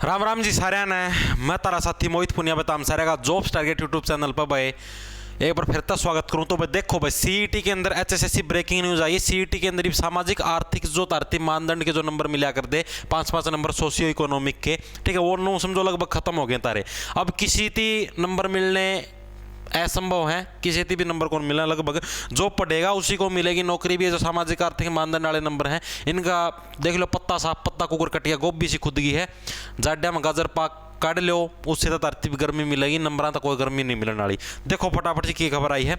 राम राम जी सारे ने मैं तारा साथी मोहित पुनिया बताम सारे का जॉब्स टारगेट यूट्यूब चैनल पर भाई एक बार फिर तो स्वागत करूं। तो भाई देखो भाई सीईटी के अंदर एचएसएससी ब्रेकिंग न्यूज आई। सीईटी के अंदर सामाजिक आर्थिक जो तार्थिक मानदंड के जो नंबर मिला कर दे 5-5 नंबर सोशियो इकोनॉमिक के, ठीक है, वो नो समझो लगभग खत्म हो गए तारे। अब किसी ती नंबर मिलने असंभव है, किसी भी नंबर को मिलना, लगभग जो पढ़ेगा उसी को मिलेगी नौकरी भी। जो सामाजिक आर्थिक मानदंड वाले नंबर हैं इनका देख लो, पत्ता साफ पत्ता कुकर कटिया गोभी सी खुद की है, जाड्या में गाजर पाक काट लो, उससे तो तरतीब गर्मी मिलेगी, नंबर तो कोई गर्मी नहीं मिलने वाली। देखो फटाफट से की खबर आई है।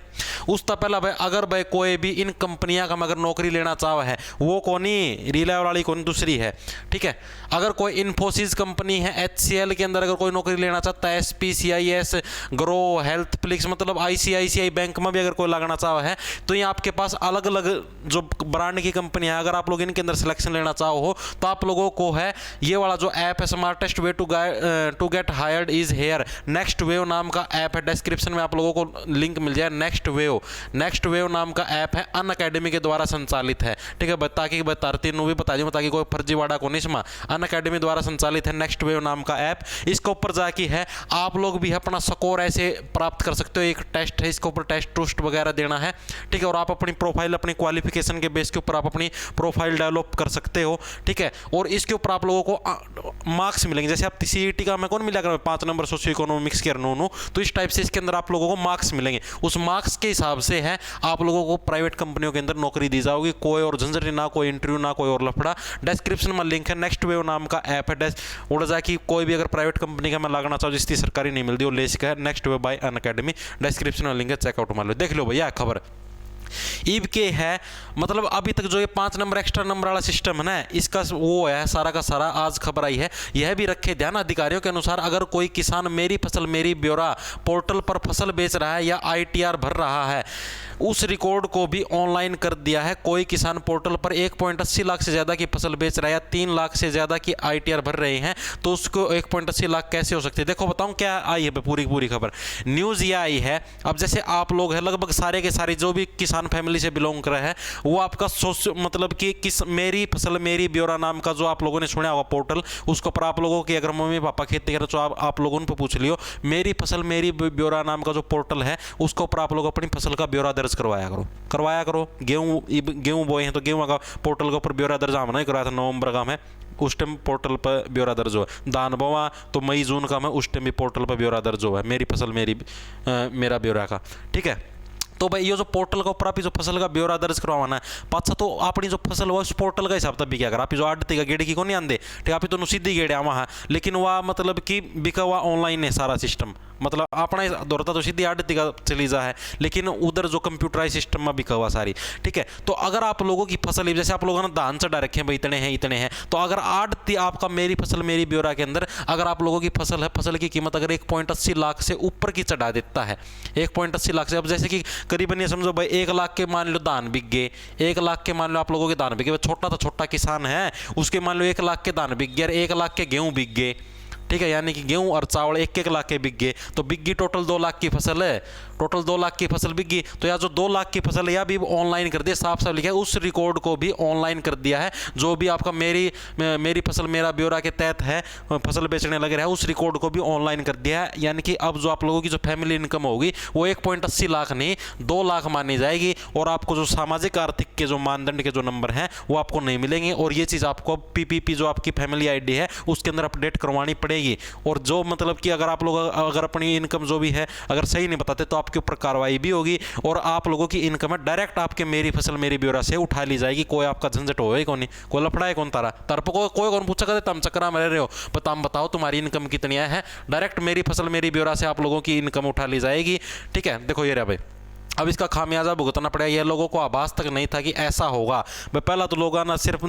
उसका पहला भाई अगर भाई कोई भी इन कंपनियां का अगर नौकरी लेना चाह है, वो कौनी रिलायबल वाली कौन दूसरी है, ठीक है। अगर कोई इन्फोसिस कंपनी है, HCL के अंदर अगर कोई नौकरी लेना चाहता है, SPCIS, ग्रो, हेल्थ प्लिक्स, मतलब ICICI बैंक में भी अगर कोई लगना चाह है, तो ये आपके पास अलग अलग जो ब्रांड की कंपनियां, अगर आप लोग इनके अंदर सिलेक्शन लेना चाहो हो तो आप लोगों को है ये वाला जो ऐप है, smartest way to get hired is here, next wave नाम का ऐप है। डिस्क्रिप्शन में आप लोगों को लिंक मिल जाए। नेक्स्ट वेव नाम का ऐप है, अनअकैडमी के द्वारा संचालित है, ठीक है, ताकि बताती भी बता दूँ ताकि कोई फर्जीवाड़ा को नहीं समा। अनअकैडमी द्वारा संचालित है नेक्स्ट वेव नाम का ऐप। इसके ऊपर जाके है आप लोग भी अपना स्कोर ऐसे प्राप्त कर सकते हो। एक टेस्ट है, इसके ऊपर टेस्ट टूस्ट वगैरह देना है, ठीक है, और आप अपनी प्रोफाइल अपनी क्वालिफिकेशन के बेस के ऊपर आप अपनी प्रोफाइल डेवलप कर सकते हो, ठीक है। और इसके ऊपर आप लोगों को मार्क्स मिलेंगे। जैसे आप सीईटी का मैं कौन मिला कर 5 नंबर सोशियो इकोनॉमिक्स के नो, तो इस टाइप से इसके अंदर आप लोगों को मार्क्स मिलेंगे। उस मार्क्स के हिसाब से है आप लोगों को प्राइवेट कंपनियों के अंदर नौकरी दी जाएगी। कोई और झंझट ना, कोई इंटरव्यू ना, कोई और लफड़ा। डिस्क्रिप्शन में लिंक है, नेक्स्ट वेव नाम का ऐप है। उड़ जाए कि कोई भी अगर प्राइवेट कंपनी का मैं लगना चाहूँ जिसकी सरकारी नहीं मिलती, वो ले सका है। Next wave bye Unacademy, description में लिंक है, चेकआउट मार लो, देख लो भैया खबर। ईब के है मतलब अभी तक जो ये 5 नंबर एक्स्ट्रा नंबर वाला सिस्टम है ना, इसका वो है सारा का सारा आज खबर आई है। यह भी रखे ध्यान, अधिकारियों के अनुसार अगर कोई किसान मेरी फसल मेरी ब्यौरा पोर्टल पर फसल बेच रहा है या ITR भर रहा है, उस रिकॉर्ड को भी ऑनलाइन कर दिया है। कोई किसान पोर्टल पर 1.80 लाख से ज़्यादा की फसल बेच रहा है या 3 लाख से ज़्यादा की ITR भर रहे हैं, तो उसको 1.80 लाख कैसे हो सकती है। देखो बताऊं क्या आई है पूरी खबर। न्यूज़ ये आई है, अब जैसे आप लोग हैं लगभग सारे के सारे जो भी किसान फैमिली से बिलोंग कर रहे हैं, वो आपका मतलब कि किस मेरी फसल मेरी ब्यौरा नाम का जो आप लोगों ने सुना होगा पोर्टल, उसको पर आप लोगों की अगर मम्मी पापा खेती करें तो आप लोगों ने पूछ लियो। मेरी फसल मेरी ब्यौरा नाम का जो पोर्टल है, उसको पर आप लोग अपनी फसल का ब्यौरा दर्ज करवाया करो। गेहूं बोए हैं तो गेहूं का पोर्टल के ऊपर ब्यौरा दर्ज हमने नहीं करवाया था नवंबर का में, उस टाइम पोर्टल पर ब्यौरा दर्ज हुआ। धान बोवा तो मई जून का में, उस टाइम भी पोर्टल पर ब्यौरा दर्ज हुआ है, मेरी फसल मेरा ब्यौरा का, ठीक है। तो भाई ये जो पोर्टल का ऊपर आप जो फसल का ब्यौरा दर्ज करवाना है, पाछा तो अपनी जो फसल हुआ उस पोर्टल का हिसाब तक भी क्या कर आप जो आड़ती का गेड़े की को नहीं आंदे, ठीक, आप तो सीधी गेड़े आवा है, लेकिन वह मतलब कि बिका हुआ ऑनलाइन है सारा सिस्टम, मतलब अपना दौड़ता तो सीधी आड़ती का चली जा है, लेकिन उधर जो कंप्यूटराइज सिस्टम में बिका हुआ सारी, ठीक है। तो अगर आप लोगों की फसल, जैसे आप लोगों ने धान चढ़ा रखे हैं भाई इतने हैं, तो अगर आड़ती आपका मेरी फसल मेरी ब्यौरा के अंदर अगर आप लोगों की फसल है, फसल की कीमत अगर 1.80 लाख से ऊपर की चढ़ा देता है, 1.80 लाख से, अब जैसे कि करीबन ये समझो भाई 1 लाख के मान लो धान बिक गए, 1 लाख के मान लो आप लोगों के धान बिक गए, छोटा तो छोटा किसान है उसके मान लो 1 लाख के धान बिक गए, 1 लाख के गेहूं बिक गए, ठीक है, यानी कि गेहूं और चावल 1-1 लाख के बिक गए, तो बिक गई टोटल 2 लाख की फसल है, टोटल 2 लाख की फसल बिक गई। तो या जो 2 लाख की फसल है या भी ऑनलाइन कर दिया, साफ साफ लिखा है, उस रिकॉर्ड को भी ऑनलाइन कर दिया है। जो भी आपका मेरी फसल मेरा ब्यौरा के तहत है फसल बेचने लगे रहा है, उस रिकॉर्ड को भी ऑनलाइन कर दिया है। यानी कि अब जो आप लोगों की जो फैमिली इनकम होगी वो 1.80 लाख नहीं 2 लाख मानी जाएगी, और आपको जो सामाजिक आर्थिक के जो मानदंड के जो नंबर हैं वो आपको नहीं मिलेंगे। और ये चीज़ आपको PPP जो आपकी फैमिली ID है उसके अंदर अपडेट करवानी पड़ेगी। और जो मतलब कि अगर आप लोग अगर अपनी इनकम जो भी है अगर सही नहीं बताते तो आपके ऊपर कार्रवाई भी होगी, और आप लोगों की इनकम है डायरेक्ट आपके मेरी फसल मेरी ब्यौरा से उठा ली जाएगी। कोई आपका झंझट होगा ही नहीं, कोई लफड़ा है कौन तारा तरफ कोई कौन पूछा करते तम चक्रा में रह रहे हो, तम बताओ तुम्हारी इनकम कितनी है, डायरेक्ट मेरी फसल मेरी ब्यौरा से आप लोगों की इनकम उठा ली जाएगी, ठीक है। देखो ये रहा भाई, अब इसका खामियाजा भुगतना पड़ेगा। ये लोगों को आभास तक नहीं था कि ऐसा होगा। भाई पहला तो लोग ना सिर्फ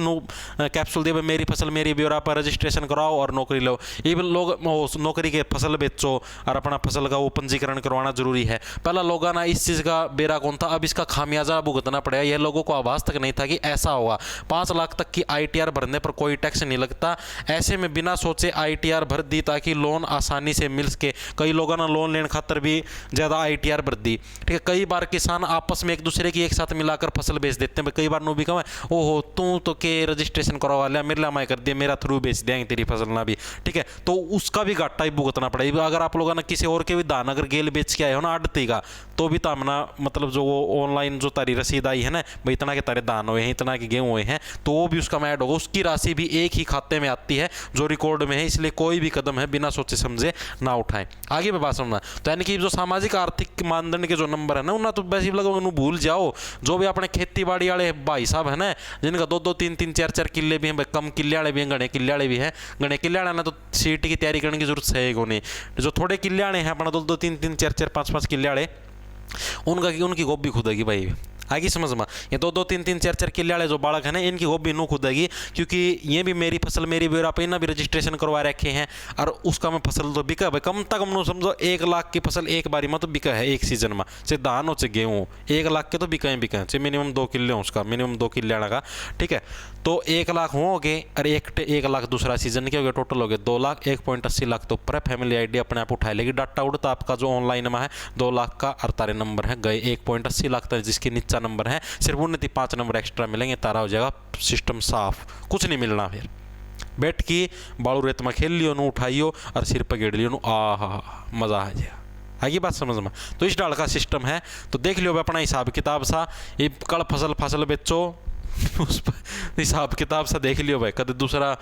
कैप्सूल दिए मेरी फसल मेरी ब्यौरा पर रजिस्ट्रेशन कराओ और नौकरी लो, ये लोग नौकरी के फसल बेचो और अपना फसल का वो पंजीकरण करवाना जरूरी है। पहला लोग ना इस चीज़ का बेरा कौन था, अब इसका खामियाजा भुगतना पड़ेगा। ये लोगों को आभास तक नहीं था कि ऐसा होगा। 5 लाख तक की ITR भरने पर कोई टैक्स नहीं लगता। ऐसे में बिना सोचे ITR भर दी ताकि लोन आसानी से मिल सके। कई लोगों ने लोन लेने खातर भी ज़्यादा ITR भर दी, ठीक है। कई बार किसान आपस में एक दूसरे की एक साथ मिलाकर फसल बेच देते हैं। कई बार नो भी कहा ओहो तू तो के रजिस्ट्रेशन करवा लिया, मेरे मैं कर दिया, मेरा थ्रू बेच देंगे तेरी फसल ना भी, ठीक है, तो उसका भी घाटा ही भुगतना पड़ेगा। अगर आप लोगों ने किसी और के भी धान अगर गेल बेच के आए हो ना आड़ती का, तो भी तामना मतलब जो वो ऑनलाइन जो तारी रसीद आई है ना भाई इतना के तारे धान हुए हैं, इतना के गेहूँ हुए हैं, तो वो भी उसका ऐड होगा, उसकी राशि भी एक ही खाते में आती है जो रिकॉर्ड में है। इसलिए कोई भी कदम है बिना सोचे समझे ना उठाएं। आगे मैं बात समझना, तो यानी कि जो सामाजिक आर्थिक मानदंड के जो नंबर है ना उन्हें तो वैसे लगभग भूल जाओ। जो भी अपने खेती बाड़ी वाले भाई साहब है ना जिनका 2-2 3-3 4-4 किले भी हैं, कम किले वाले भी हैं, घने किले वाले भी हैं, घने किले वाले ना तो सीटी की तैयारी करने की जरूरत है ही नहीं। जो थोड़े किले वाले हैं अपना 2-2 3-3 4-4 5-5 किले वाले, उनकी गोभी खुदेगी भाई। आगे समझ में, ये 2-2 3-3 4-4 किले वाले जो बालक है ना इनकी गोभी नू खुदेगी, क्योंकि ये भी मेरी फसल मेरी ब्योरा पे ना भी रजिस्ट्रेशन करवा रखे हैं और उसका मैं फसल तो बिका भाई। कम तक हम समझो 1 लाख की फसल एक बारी में तो बिका है एक सीजन में, चाहे धान हो चाहे गेहूँ, 1 लाख के तो बिका है, चाहे मिनिमम 2 किले हो उसका, मिनिमम 2 किले वाला का, ठीक है। तो 1 लाख हो गए और 1 लाख दूसरा सीजन के हो गया, टोटल हो गए 2 लाख, 1.80 लाख तो ऊपर है। फैमिली आईडी अपने आप उठा लेगी, डाटा उड़ता आपका जो ऑनलाइन में है 2 लाख का, और तारे नंबर है गए 1.80 लाख तक, जिसके नीचा नंबर है सिर्फ 5 नंबर एक्स्ट्रा मिलेंगे, तारा हो जाएगा सिस्टम साफ, कुछ नहीं मिलना। फिर बैठ की बालू रेत में खेल लियो नू उठाइयो और सिर पर गेड़ लियो नू, मज़ा आ जाएगा। आगे बात समझ में, तो इस डाल का सिस्टम है, तो देख लियो अपना हिसाब किताब सा, ये कल फसल बेचो उस पर हिसाब किताब सा देख लियो भाई, कद दूसरा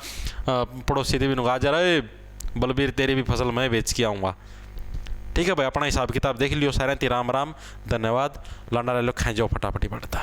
पड़ोसी भी नुगा जा रहा है बलबीर तेरी भी फसल मैं बेच के आऊँगा, ठीक है भाई। अपना हिसाब किताब देख लियो सारे, राम राम, धन्यवाद। लाना ले लो खाए जाओ फटाफटी पड़ता।